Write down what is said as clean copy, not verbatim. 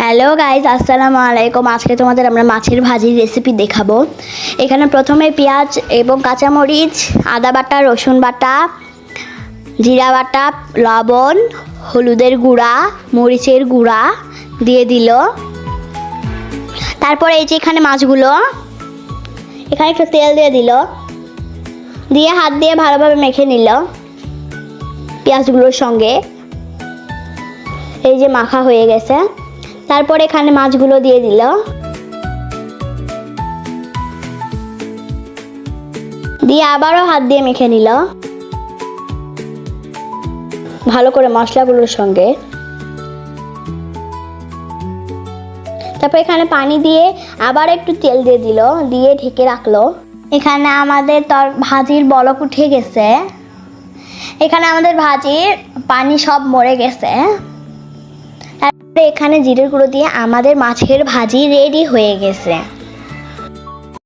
Hello guys, আসসালামু আলাইকুম। আজকে তোমাদের আমরা মাছের ভাজির রেসিপি দেখাবো। এখানে প্রথমে পেঁয়াজ এবং কাঁচামরিচ, আদা বাটা, রসুন বাটা, জিরা বাটা, লবণ, হলুদের গুঁড়া, মরিচের গুঁড়া দিয়ে দিল। তারপরে এই যে এখানে মাছগুলো, এখানে একটু তেল দিয়ে দিল, দিয়ে হাত দিয়ে ভালোভাবে মেখে নিল পেঁয়াজগুলোর সঙ্গে। এই যে মাখা হয়ে গেছে। তারপর এখানে মাছগুলো দিয়ে দিল, দিয়ে আবারও হাত দিয়ে মেখে নিল ভালো করে মশলাগুলোর সঙ্গে। তারপর এখানে পানি দিয়ে আবার একটু তেল দিয়ে দিল, দিয়ে ঢেকে রাখলো। এখানে আমাদের ভাজির বলক উঠে গেছে। এখানে আমাদের ভাজির পানি সব মরে গেছে। এখানে জিরের গুঁড়ো দিয়ে আমাদের মাছের ভাজি রেডি হয়ে গেছে।